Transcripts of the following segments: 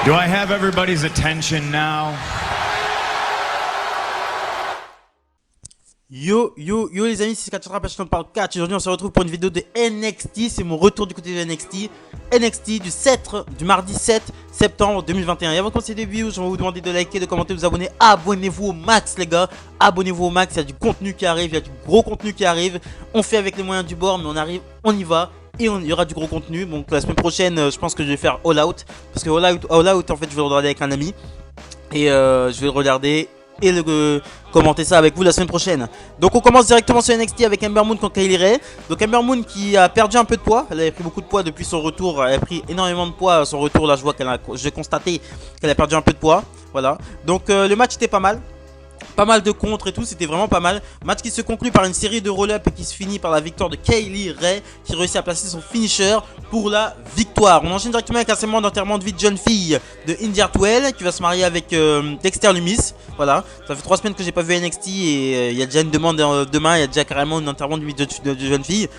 Do I have everybody's attention now? Yo les amis, c'est Catch Passion par 4. Aujourd'hui on se retrouve pour une vidéo de NXT. C'est mon retour du côté de NXT. NXT du mardi 7 septembre 2021. Et avant de commencer les vidéos, je vais vous demander de liker, de commenter, de vous abonner. Abonnez-vous au max les gars. Abonnez-vous au max, il y a du contenu qui arrive, il y a du gros contenu qui arrive. On fait avec les moyens du bord, mais on arrive, on y va. Et il y aura du gros contenu. Donc la semaine prochaine, je pense que je vais faire All Out. Parce que All Out en fait je vais le regarder avec un ami. Et je vais le regarder et commenter ça avec vous la semaine prochaine. Donc on commence directement sur NXT avec Ember Moon contre Kylie Ray. Donc Ember Moon qui a perdu un peu de poids. Elle avait pris beaucoup de poids depuis son retour. Elle a pris énormément de poids à son retour. Là je vois j'ai constaté qu'elle a perdu un peu de poids. Voilà. Donc le match était pas mal. Pas mal de contres et tout, c'était vraiment pas mal. Match qui se conclut par une série de roll-up et qui se finit par la victoire de Kylie Ray, qui réussit à placer son finisher pour la victoire. On enchaîne directement avec un segment d'enterrement de vie de jeune fille de Indi Hartwell qui va se marier avec Dexter Lumis. Voilà, ça fait 3 semaines que j'ai pas vu NXT et il y a déjà une demande demain, il y a déjà carrément un enterrement de vie de jeune fille.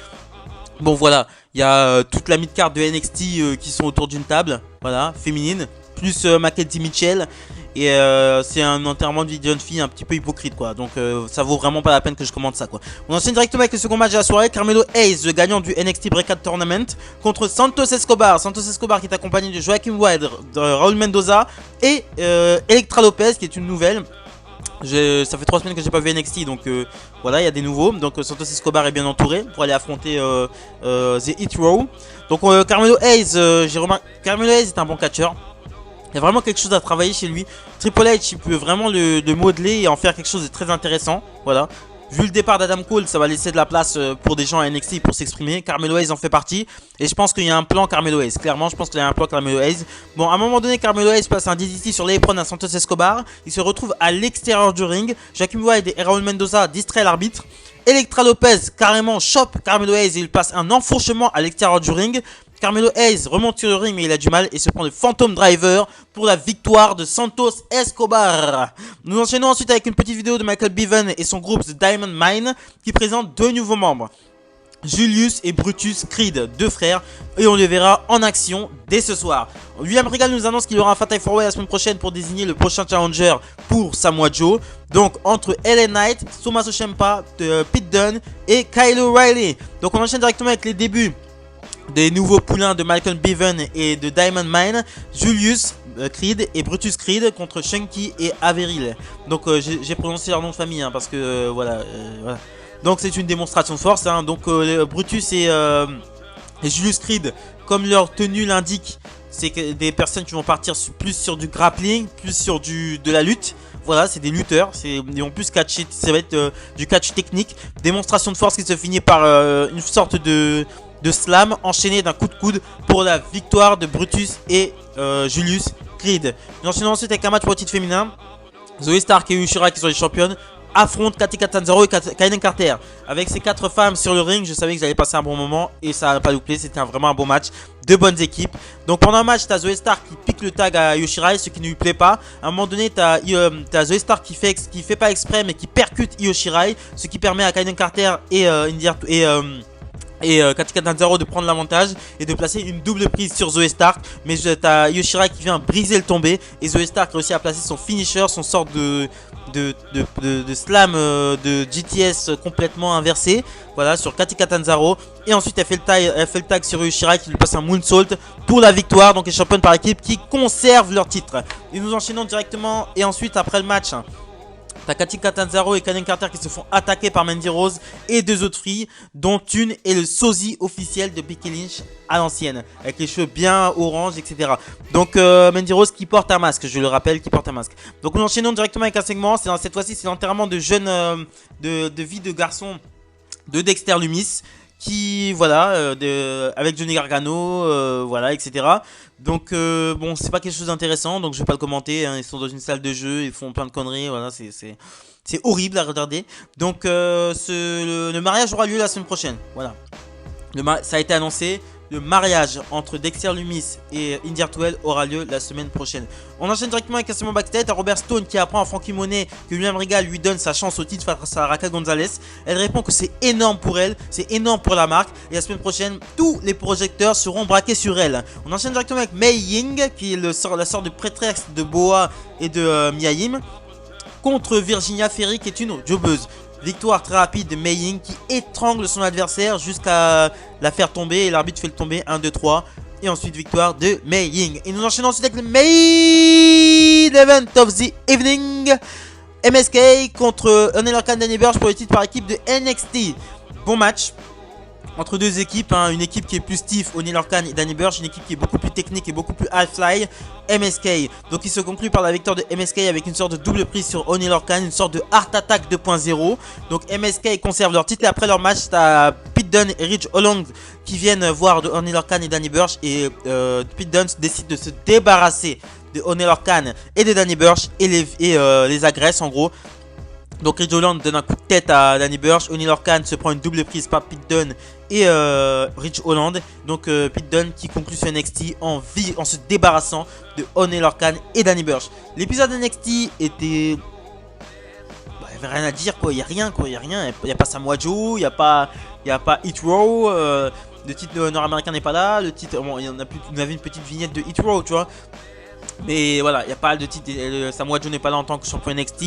Bon voilà, il y a toute la mid-card de NXT qui sont autour d'une table, voilà, féminine, plus Mackenzie Mitchell. Et c'est un enterrement de vie de jeune fille un petit peu hypocrite quoi. Donc ça vaut vraiment pas la peine que je commente ça quoi. On enchaîne directement avec le second match de la soirée. Carmelo Hayes, le gagnant du NXT Breakout Tournament, contre Santos Escobar. Santos Escobar qui est accompagné de Joaquin Wilde, de Raul Mendoza et Elektra Lopez qui est une nouvelle. Ça fait 3 semaines que j'ai pas vu NXT, donc voilà, il y a des nouveaux. Donc Santos Escobar est bien entouré pour aller affronter The Hit Row. Donc Carmelo Hayes, j'ai remarqué, Carmelo Hayes est un bon catcheur. Il y a vraiment quelque chose à travailler chez lui. Triple H, il peut vraiment le modeler et en faire quelque chose de très intéressant. Voilà. Vu le départ d'Adam Cole, ça va laisser de la place pour des gens à NXT pour s'exprimer. Carmelo Hayes en fait partie. Et je pense qu'il y a un plan Carmelo Hayes. Clairement, je pense qu'il y a un plan Carmelo Hayes. Bon, à un moment donné, Carmelo Hayes passe un DDT sur l'apron à Santos Escobar. Il se retrouve à l'extérieur du ring. Joaquin Wilde et Raul Mendoza distraient l'arbitre. Elektra Lopez carrément chope Carmelo Hayes et il passe un enfourchement à l'extérieur du ring. Carmelo Hayes remonte sur le ring mais il a du mal et se prend le Phantom Driver pour la victoire de Santos Escobar. Nous enchaînons ensuite avec une petite vidéo de Michael Bevan et son groupe The Diamond Mine qui présente 2 nouveaux membres. Julius et Brutus Creed, 2 frères, et on les verra en action dès ce soir. William Regal nous annonce qu'il y aura un Fatal 4-Way la semaine prochaine pour désigner le prochain challenger pour Samoa Joe. Donc entre LA Knight, Tommaso Ciampa, Pete Dunne et Kyle O'Reilly. Donc on enchaîne directement avec les débuts des nouveaux poulains de Malcolm Bevan et de Diamond Mine, Julius Creed et Brutus Creed contre Chunky et Averil. Donc j'ai prononcé leur nom de famille hein, parce que voilà. Donc c'est une démonstration de force hein. Donc Brutus et Julius Creed, comme leur tenue l'indique, c'est des personnes qui vont partir plus sur du grappling, plus sur de la lutte. Voilà, c'est des lutteurs, ils vont plus catcher, ça va être du catch technique. Démonstration de force qui se finit par une sorte de slam enchaîné d'un coup de coude pour la victoire de Brutus et Julius Creed. Nous enchaînons ensuite avec un match pour le titre féminin. Zoey Stark et Io Shirai qui sont les championnes affrontent Katika Tanzaro et Kaiden Carter. Avec ces 4 femmes sur le ring, je savais que j'allais passer un bon moment et ça n'a pas loupé. C'était vraiment un bon match, 2 bonnes équipes. Donc pendant un match, t'as Zoey Stark qui pique le tag à Io Shirai, ce qui ne lui plaît pas. À un moment donné, t'as Zoey Stark qui fait pas exprès mais qui percute Io Shirai, ce qui permet à Kaiden Carter et Katika Tanzaro de prendre l'avantage et de placer une double prise sur Zoey Stark. Mais t'as Io Shirai qui vient briser le tombé et Zoey Stark réussit à placer son finisher, son sort de slam de GTS complètement inversé. Voilà, sur Katika Tanzaro. Et ensuite elle fait le tag sur Io Shirai qui lui passe un moonsault pour la victoire. Donc les championnes par équipe qui conservent leur titre. Et nous enchaînons directement et ensuite après le match, t'as Katika Tanzaro et Kaiden Carter qui se font attaquer par Mandy Rose et 2 autres filles, dont une est le sosie officiel de Becky Lynch à l'ancienne, avec les cheveux bien orange, etc. Donc Mandy Rose qui porte un masque, je le rappelle, qui porte un masque. Donc nous enchaînons directement avec un segment, cette fois-ci c'est l'enterrement de jeunes, de vie de garçon de Dexter Lumis. Qui voilà avec Johnny Gargano voilà etc. Donc bon c'est pas quelque chose d'intéressant donc je vais pas le commenter hein. Ils sont dans une salle de jeu, ils font plein de conneries, voilà c'est horrible à regarder. Donc le mariage aura lieu la semaine prochaine, voilà. Ça a été annoncé, le mariage entre Dexter Lumis et Indy Hartwell aura lieu la semaine prochaine. On enchaîne directement avec un segment backstage à Robert Stone qui apprend à Frankie Monet que William Regal lui donne sa chance au titre face à Raquel Gonzalez. Elle répond que c'est énorme pour elle, c'est énorme pour la marque. Et la semaine prochaine, tous les projecteurs seront braqués sur elle. On enchaîne directement avec Mei Ying qui est la sorte de prêtresse de Boa et de Mia Yim contre Virginia Ferry qui est une jobbeuse. Victoire très rapide de Mei Ying qui étrangle son adversaire jusqu'à la faire tomber. Et l'arbitre fait le tomber 1, 2, 3. Et ensuite victoire de Mei Ying. Et nous enchaînons ensuite avec le main event of the evening. MSK contre Oney Khan Danny Burch pour le titre par équipe de NXT. Bon match entre deux équipes, hein. Une équipe qui est plus stiff, Oney Khan et Danny Burch, une équipe qui est beaucoup plus technique et beaucoup plus high-fly, MSK. Donc il se conclut par la victoire de MSK avec une sorte de double prise sur Oney Khan, une sorte de Heart Attack 2.0. Donc MSK conserve leur titre et après leur match, t'as Pete Dunne et Rich Holland qui viennent voir de Oney Khan et Danny Burch et Pete Dunne décide de se débarrasser de Oney Khan et de Danny Burch et les agresse en gros. Donc Rich Holland donne un coup de tête à Danny Burch, Oney Khan se prend une double prise par Pete Dunne et Rich Holland. Donc Pete Dunne qui conclut ce NXT en se débarrassant de Oney Khan et Danny Burch. L'épisode NXT était... Bah, il n'y avait rien à dire quoi, il n'y a rien quoi, il n'y a pas Samoa Joe, il n'y a pas Hit Row, le titre nord-américain n'est pas là, le titre, bon, on avait une petite vignette de Hit Row tu vois. Mais voilà, il n'y a pas de titre. Samoa Joe n'est pas là en tant que champion NXT.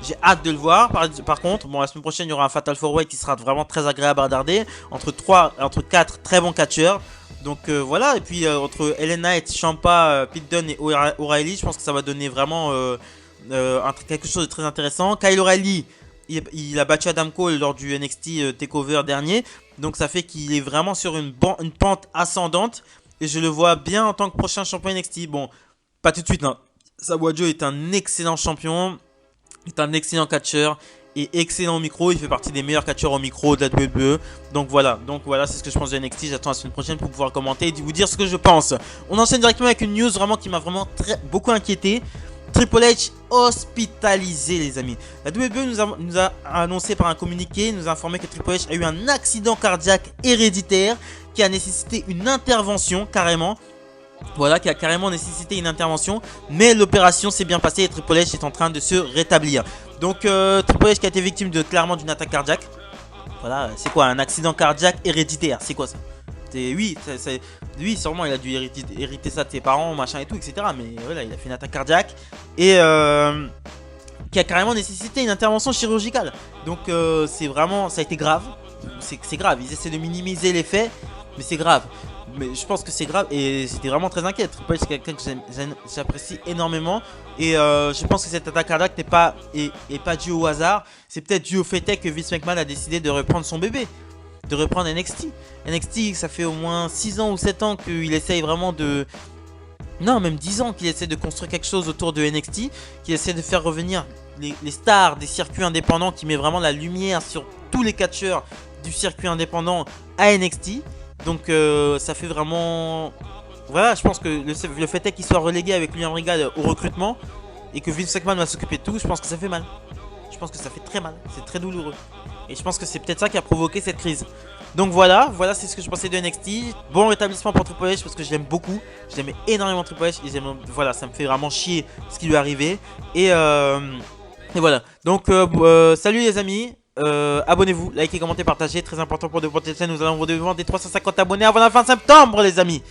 J'ai hâte de le voir. Par contre, bon, la semaine prochaine, il y aura un Fatal 4-Way qui sera vraiment très agréable à regarder. Entre 4 très bons catcheurs. Donc voilà. Et puis entre Ellen Knight, Ciampa, Pete Dunne et O'Reilly, je pense que ça va donner vraiment quelque chose de très intéressant. Kyle O'Reilly, il a battu Adam Cole lors du NXT Takeover dernier. Donc ça fait qu'il est vraiment sur une pente ascendante. Et je le vois bien en tant que prochain champion NXT. Bon. Pas tout de suite, non. Samoa Joe est un excellent champion, est un excellent catcheur et excellent au micro. Il fait partie des meilleurs catcheurs au micro de la WWE. Donc voilà, c'est ce que je pense de NXT. J'attends la semaine prochaine pour pouvoir commenter et vous dire ce que je pense. On enchaîne directement avec une news vraiment qui m'a vraiment beaucoup inquiété. Triple H hospitalisé les amis. La WWE nous a annoncé par un communiqué, nous a informé que Triple H a eu un accident cardiaque héréditaire qui a nécessité une intervention carrément. Voilà, qui a carrément nécessité une intervention. Mais l'opération s'est bien passée et Triple H est en train de se rétablir. Donc Triple H qui a été victime clairement d'une attaque cardiaque. Voilà, c'est quoi un accident cardiaque héréditaire? C'est quoi ça? Oui, sûrement il a dû hériter ça de ses parents, machin et tout, etc. Mais voilà, il a fait une attaque cardiaque. Et qui a carrément nécessité une intervention chirurgicale. Donc c'est vraiment, ça a été grave. C'est grave, ils essaient de minimiser les faits. Mais c'est grave. Mais je pense que c'est grave et c'était vraiment très inquiet. Triple H c'est quelqu'un que j'apprécie énormément. Et je pense que cette attaque cardiaque n'est pas due au hasard. C'est peut-être dû au fait que Vince McMahon a décidé de reprendre son bébé. De reprendre NXT. NXT, ça fait au moins 6 ans ou 7 ans qu'il essaye vraiment de... Non, même 10 ans qu'il essaie de construire quelque chose autour de NXT. Qu'il essaie de faire revenir les stars des circuits indépendants. Qui met vraiment la lumière sur tous les catcheurs du circuit indépendant à NXT. Donc ça fait vraiment... Voilà, je pense que le fait est qu'il soit relégué avec William Regal au recrutement et que Vince McMahon va s'occuper de tout, je pense que ça fait mal. Je pense que ça fait très mal, c'est très douloureux. Et je pense que c'est peut-être ça qui a provoqué cette crise. Donc voilà c'est ce que je pensais de NXT. Bon rétablissement pour Triple H parce que je l'aime beaucoup. J'aimais énormément Triple H et voilà, ça me fait vraiment chier ce qui lui est arrivé. Et voilà, donc salut les amis. Abonnez-vous, likez, commentez, partagez, très important pour de votre chaîne. Nous allons vous demander 350 abonnés avant la fin septembre les amis.